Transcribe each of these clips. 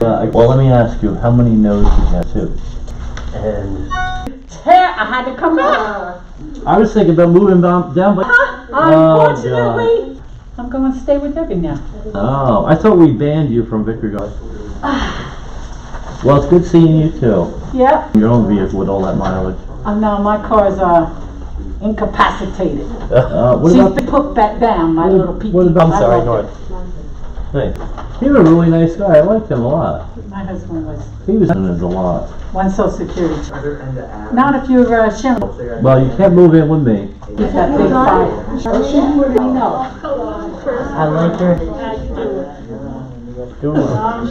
Well, let me ask you, how many no's did you have too? And I had to come out. I was thinking about moving down, but Unfortunately, I'm going to stay with Debbie now. oh, I thought we banned you from Victory Gardens. Well, it's good seeing you too. Yep. Your own vehicle with all that mileage. No, my car's incapacitated. What She's about? been put back down, my little PT. What about? I'm sorry, North. Hey, He was a really nice guy. I liked him a lot. My husband was He was in it a lot. one Social Security. Not if you're Sharon. Well, you can't move in with me. He's that big fire. No. I like her. Go on.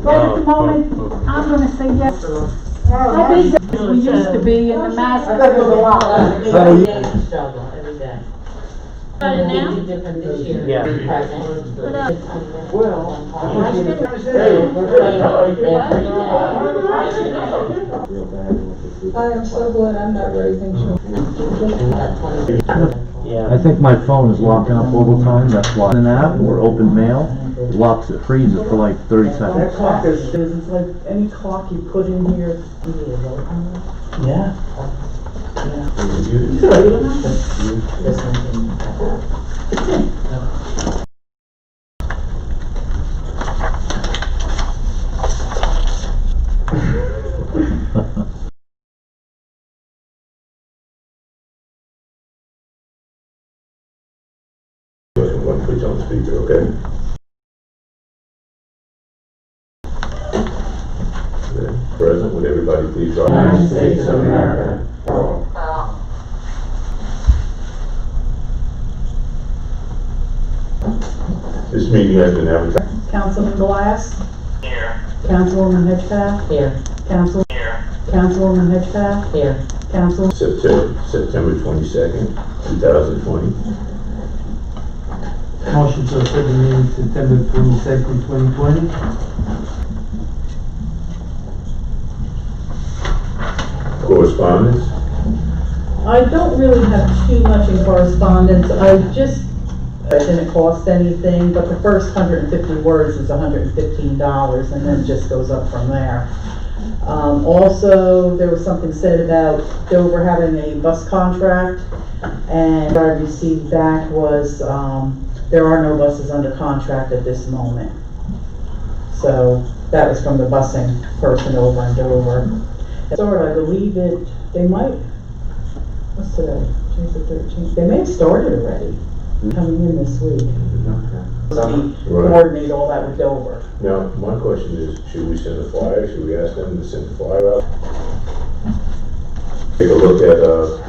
Right at the moment, I'm gonna say yes. I think we used to be in the mask. It was a lot. Struggle every day. Started now? Different this year. Yeah. What up? I am so glad I'm not raising children. Yeah. I think my phone is locking up all the time. That's why. An app or open mail locks it, freezes for like 30 That seconds. clock is, it's like any clock you put in here. Yeah. One put you on speaker, okay? Okay. Present, would everybody please rise? United States of America. This meeting has been advertised. Councilman Glass? Here. Councilwoman Hitchcock? Here. Councilwoman Hitchcock? Here. Council. September 22nd, 2020. Motion to set the meeting September 22nd, 2020. Correspondence? I don't really have too much in correspondence. It didn't cost anything, but the first 150 words is $115, and then it just goes up from there. Also, there was something said about Dover having a bus contract, and what I received back was, there are no buses under contract at this moment. So, that was from the busing person over in Dover. I believe they might, what's today? Today's the 13th. They may have started already, coming in this week. Coordinate all that with Dover. Now, my question is, should we send a flyer? Should we ask them to send a flyer out? Take a look at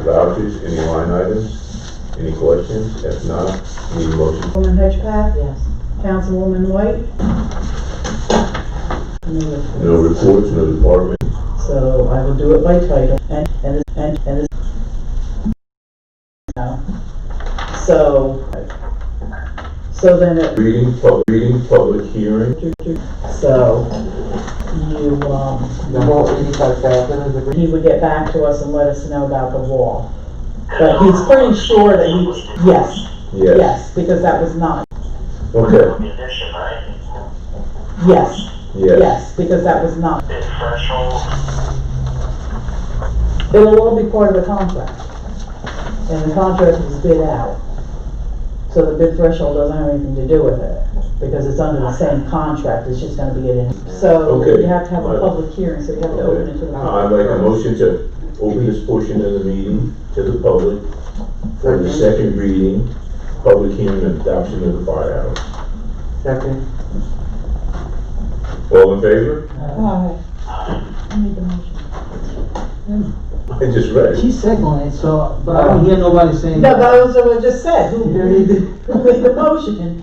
vouchers, any line items, any questions? If not, need a motion. Councilwoman Hitchcock? Yes. Councilwoman White? No reports, no department. So I will do it by title, and so then it, Reading, public hearing. so you, The whole 85,000 is agreed. he would get back to us and let us know about the wall. But he's pretty sure that yes, because that was not, Okay, Condition, right? yes, yes. because that was not. Bid threshold. It'll all be part of the contract. And the contract is bid out. So the bid threshold doesn't have anything to do with it, because it's under the same contract, it's just gonna be in. So Okay. you have to have a public hearing, so you have to open it to the I'd public. like a motion to open this portion of the meeting to the public for the second reading, public hearing and adoption of the firehouse. Second. All in favor? Aye. I made the motion. I just read it. She's second it, so, but I don't hear nobody saying. No, that was what I just said, who made the motion?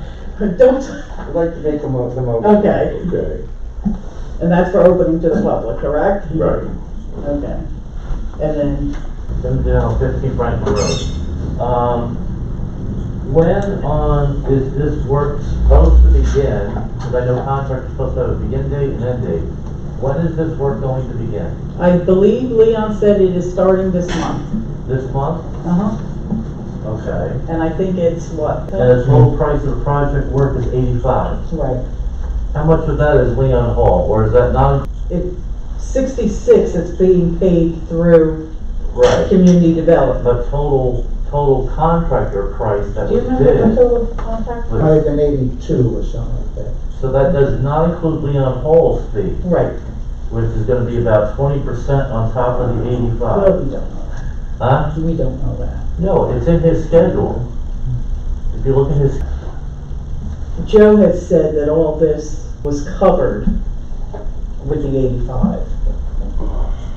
Don't, I'd like to make the motion. okay, Okay, and that's for opening to the public, correct? right. Okay. And then, 15 Franklin Road. When is this work supposed to begin? Because I know contractors are supposed to have a begin date and end date. When is this work going to begin? I believe Leon said it is starting this month. This month? Uh-huh. Okay. and I think it's what? And the total price of the project work is 85. Right. How much of that is Leon Hall, or is that not? It, 66, it's being paid through Right. community development. But total contractor price that Do you was remember the bid, total contract? was- 182 or something like that. so that does not include Leon Hall's fee, Right. which is gonna be about 20% on top of the Well, 85. we don't know Huh? that. We don't know that. No, it's in his schedule. If you look at his, Joe had said that all this was covered with the 85.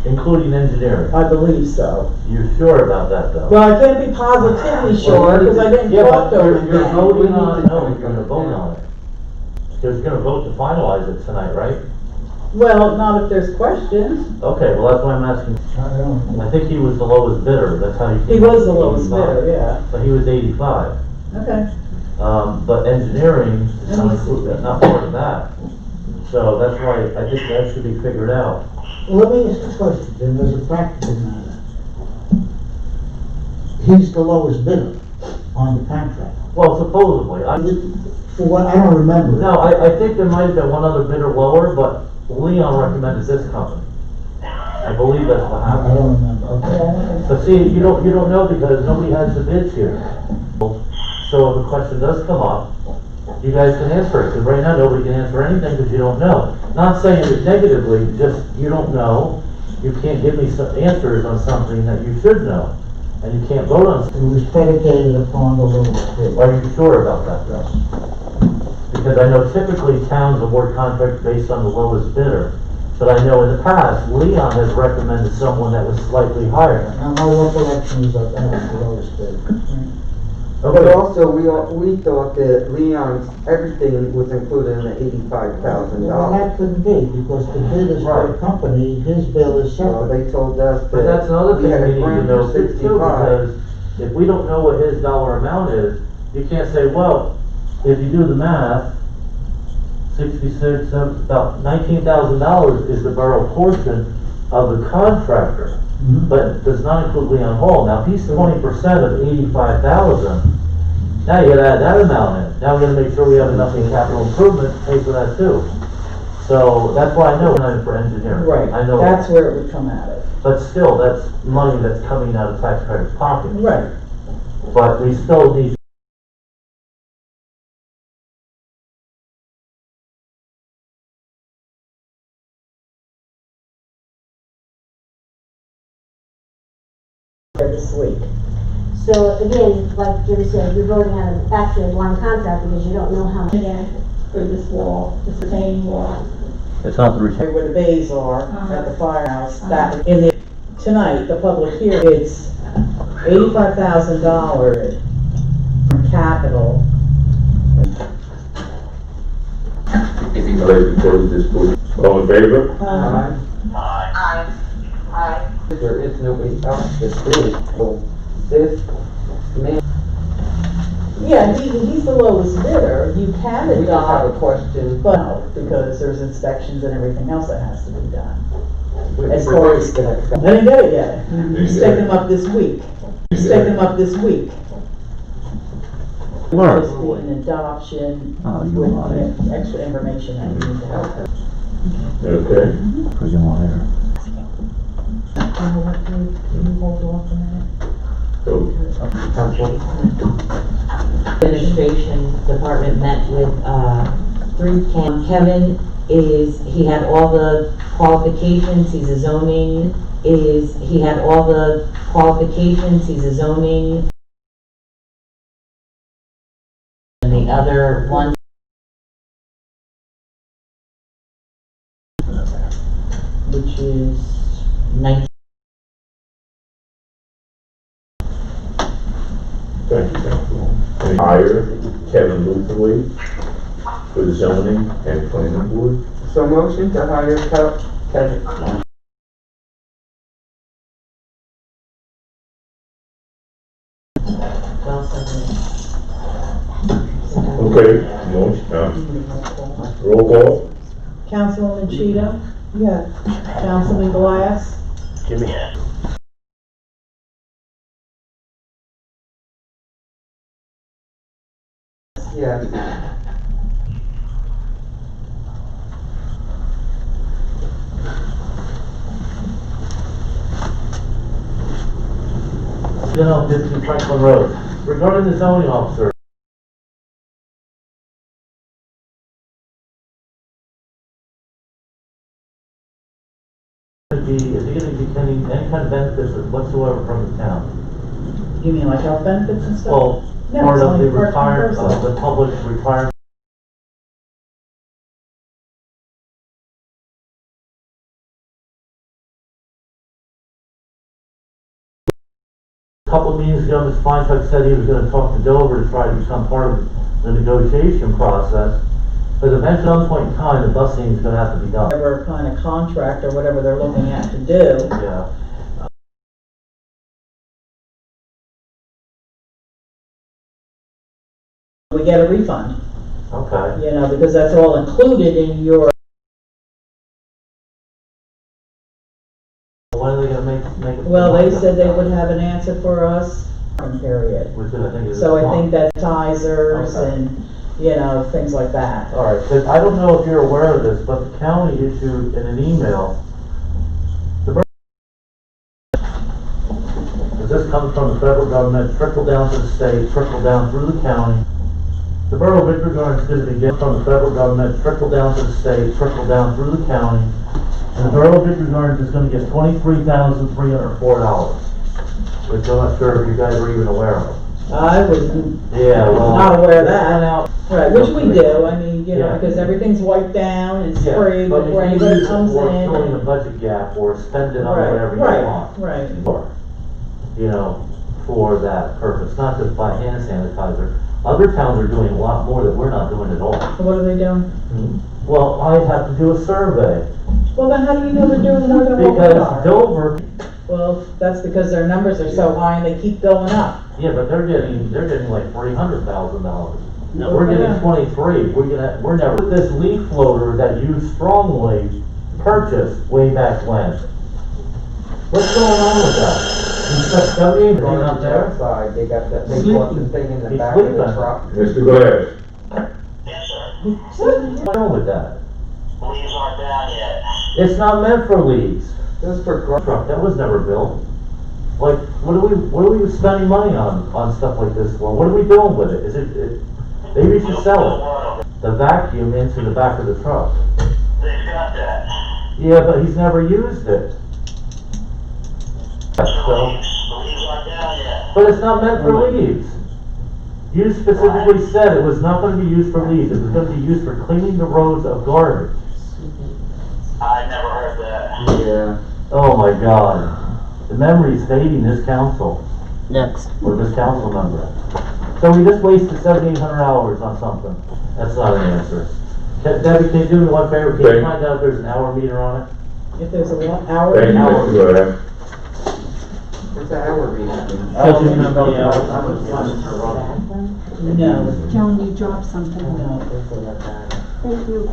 including engineering. I believe so. You're sure about that though? Well, I can't be positively sure, because I didn't Yeah, talk but to you're him. voting on, no, you're gonna vote on it. You're gonna vote to finalize it tonight, right? Well, not if there's questions. Okay, well, that's why I'm asking. I don't know. I think he was the lowest bidder, that's how you. He was the lowest bidder, yeah. So he was 85. Okay. But engineering is not included, not part of that. So that's why I think that should be figured out. Let me ask a question, then, there's a practical matter. He's the lowest bidder on the contract. Well, supposedly, For what, I don't remember. no, I think there might have been one other bidder lower, but Leon recommended this company. I believe that's what I happened. don't remember, okay. But see, you don't know because nobody has the bids here. So if a question does come up, you guys can answer it, because right now nobody can answer anything because you don't know. Not saying it negatively, just you don't know. You can't give me some answers on something that you should know, and you can't vote on something. It was predicated upon the lowest bid. Are you sure about that though? Because I know typically towns award contracts based on the lowest bidder, but I know in the past, Leon has recommended someone that was slightly higher. Now, my recollection is that that was the lowest bid. But Okay, also, we thought that Leon's, everything was included in the $85,000. Well, that couldn't be, because the bid is for a Right. company, his bill is So separate. they told us but that's another that thing we had we a need to grant know for too, 65. because if we don't know what his dollar amount is, you can't say, well, if you do the math, 66, about $19,000 is the borough portion of the contractor, but it does not include Leon Hall. Now, if he's 20% of 85,000, now you gotta add that amount in. Now we gotta make sure we have enough in capital improvement to pay for that too. So that's why I know we're not for engineering. Right, I know. that's where it would come out of. But still, that's money that's coming out of taxpayers' pockets. Right. But we still need. This week. So again, like Jim said, you're voting on actually a blind contract because you don't know how much. For this wall, this retaining wall. It's not the retain. Where the bays are at the firehouse, that, in the, tonight, the public hearing, it's $85,000 from capital. I'd like to close this portion. All in favor? There is nobody else to bid, so this man, Yeah, he's the lowest bidder, you can we just have a adopt, question. but no, because there's inspections and everything else that has to be done. As We're far ready as- to accept. I didn't get it yet, he's taking them up this week, he's taking them up this week. Learn. Just be an adoption Oh, you with lied. the extra information that you need to help him. Okay. Friggin' liar. Can you hold off a minute? So, Administration department met with, Kevin he had all the qualifications, he's a zoning, he had all the qualifications, he's a zoning. And the other one. Which is 19. thank you, Council. Hire Kevin Lutherway for the zoning and planning board. So motion to hire Kevin. Okay, motion, roll call. Councilwoman Cheatham? Yes. Councilman Glass? Jimmy. Yes. General 15 Franklin Road. Regarding the zoning officer. Is he gonna be getting any kind of benefits whatsoever from the town? You mean like health benefits and stuff? Well, No, part it's of the only part-time retirement, person. the public retirement. A couple of meetings ago, Mr. Feintuck said he was gonna talk to Dover to try to become part of the negotiation process. But eventually, at some point in time, the busing is gonna have to be done. Whatever kind of contract or whatever they're looking at to do. Yeah. We get a refund, Okay. you know, because that's all included in your, When are they gonna make it? well, they said they would have an answer for us, period. Which is, I think is. So this I think month. that's Tizers Okay. and, you know, things like that. All right, 'cause I don't know if you're aware of this, but the county issued in an email. This comes from the federal government, trickle down to the state, trickle down through the county. The borough of Victory Gardens is going to be getting from the federal government, trickle down to the state, trickle down through the county. And the borough of Victory Gardens is going to get $23,304, which I'm not sure if you guys were even aware of. I was Yeah, well. not aware of it went that. out- Right, which we do, I mean, you know, Yeah. because everything's wiped down and Yeah, sprayed but before if you anybody use it comes for in. filling a budget gap or spend it on Right, whatever you right, want. right. For, you know, for that purpose, not just buy hand sanitizer. Other towns are doing a lot more that we're not doing at all. What are they doing? Well, I have to do a survey, Well, then how do you know they're doing more than what we because are? Dover, Well, that's because their numbers are so high and they keep going up. yeah, but they're getting like $300,000. No, We're yeah. getting 23, we're never, this leaf floater that you strongly purchased way back when. What's going on with that? You said 78, is he not there? Outside, they got that, they bought the thing in the He's back of the sleeping. truck. Mr. Glass, Yes, sir. What's going on with that? Leaves aren't down yet. It's not meant for leaves. Just for Truck, that was never built. Like, what are we spending money on stuff like this for? What are we doing with it? Maybe you should sell it. The vacuum into the back of the truck. They've got that. Yeah, but he's never used it. So, The leaves aren't down yet. but it's not meant for leaves. You specifically said it was not gonna be used for leaves, it was gonna be used for cleaning the roads of garbage. I never heard that. Yeah. Oh my God. The memory's fading this council, Next. or this council member. So we just wasted 7,800 hours on something. That's not an answer. Debbie, can you do me one favor? Can you Thank- find out if there's an hour meter on it? If there's a 1 hour. thank you, Hour. Mr. Glass. It's an hour meeting. No, Joan, you dropped something. no. Thank you.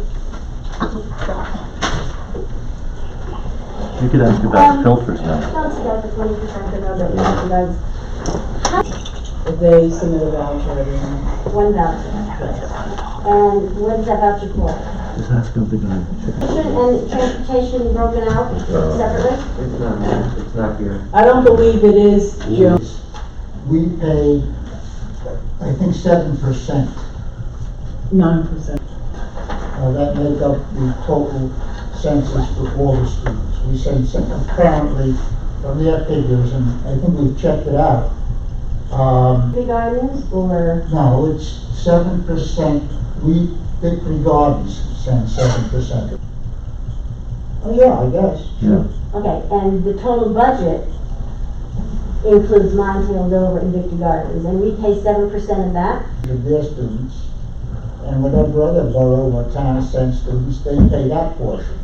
You could ask about filters now. Talks about the 20% of the subsidies, If they submit a voucher every month. one voucher. And what is that voucher for? Just ask if they're gonna check. And transportation broken out separately? It's not here. I don't believe it is, Joe. We pay, I think, 7%. 9%. That make up the total census for all the students. We send some, apparently, from their figures, and I think we've checked it out. Big Gardens or? No, it's 7%. We, Victory Gardens send 7%. Oh, yeah, I guess. Yeah. Okay, and the total budget includes Montail, Dover, and Victory Gardens, and we pay 7% of that? Of their students, and whatever other borough or town sends students, they pay that portion.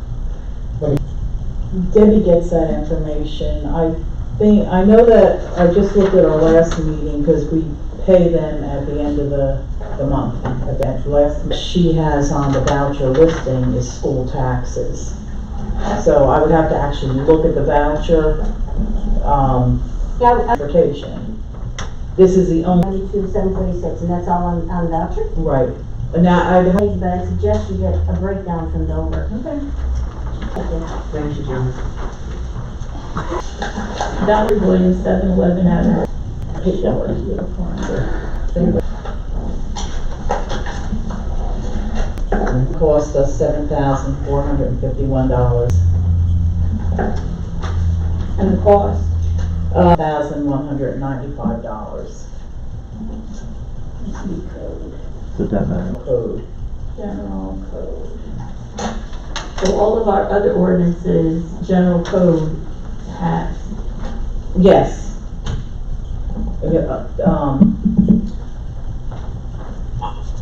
Debbie gets that information. I know that, I just looked at our last meeting, because we pay them at the end of the month. At that last, she has on the voucher listing is school taxes. So I would have to actually look at the voucher, Yeah, transportation. This is the only, 92,746, and that's all on voucher? right. And now, But I suggest you get a breakdown from Dover. okay. Thank you, Jim. Valerie Williams, 711 Avenue. Cost us $7,451. And the cost? $1,195. Put that back. Code. General code. So all of our other ordinances, general code has. Yes.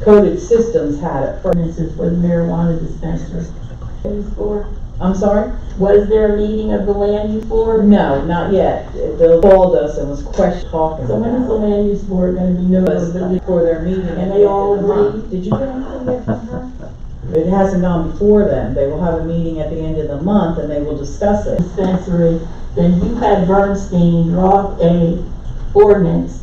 Coded Systems had it for, Ordinances for the marijuana dispensary. Land use board? I'm sorry? Was there a meeting of the land use board? No, not yet. They called us and was talking So when is the about land use board gonna be it. notified? For their meeting. And they all at the end of the agree? month. Did you get anything yet from her? It hasn't gone before then. They will have a meeting at the end of the month and they will discuss it. Dispensary, then you had Bernstein draw a ordinance.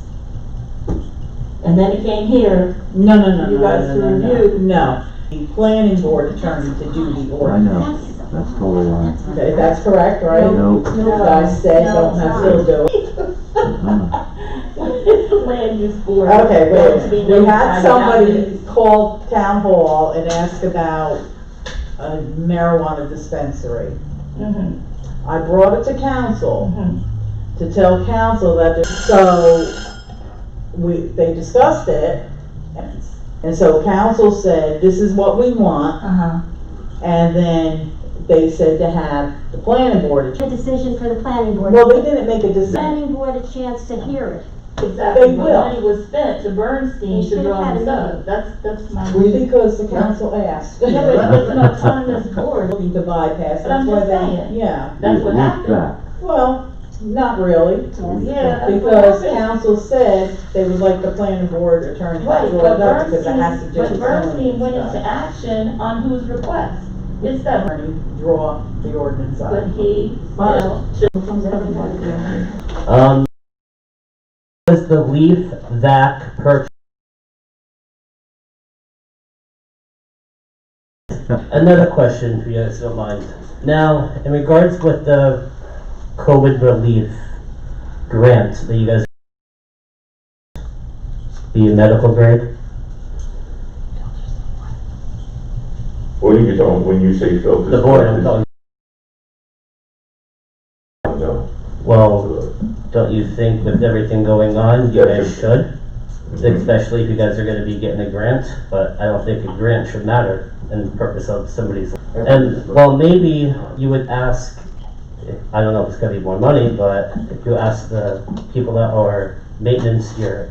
And then it came here, No, no, no, You no, guys no, no, no, review. no. The planning board attorney to do the I ordinance. know, that's totally right. Okay, that's correct, right? Nope. I said, No, don't it's have not. Phil do it. the land use board. Okay, going wait to a be minute. We had notified somebody about call town hall and ask about a marijuana dispensary. this. Mhm, I brought it to council mhm. to tell council that, they discussed it. And so council said, this is what we want, Uh-huh. and then they said to have the planning board. A decision for the planning board. Well, they didn't make a decision. Planning board a chance to hear it. Exactly, They but will. money was spent to Bernstein They to should draw have had this a up. meeting. That's my. Because the council asked. Yeah, but it's an autonomous board. Looking to bypass, But I'm that's why just they, saying. yeah. That's what Who's happened. that? Well, not really. Yeah, that's what Because happened. council said they would like the planning board attorney to Right, draw but it up because it has to do with Bernstein zoning went and into stuff. action on whose request? It's that, Attorney draw the ordinance up. but he, well, Was the leaf vac purchase? Another question for you guys, if you don't mind. Now, in regards with the COVID relief grant that you guys, the medical grade, What are you talking, when you say filters? the board, I'm talking, No. well, don't you think with everything going on, you guys should? Especially if you guys are gonna be getting a grant, but I don't think a grant should matter in the purpose of somebody's. And, well, maybe you would ask, I don't know if it's gonna be more money, but if you ask the people that are maintenance your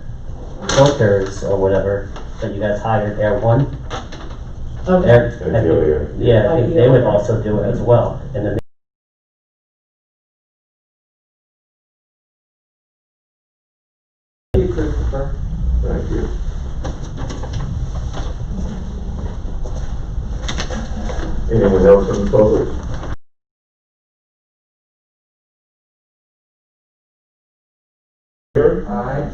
filters or whatever, that you guys hired Air One. Okay. Yeah, I think they would also do it as well, and then Thank you, Christopher. Thank you. Anyone else in the public? Aye.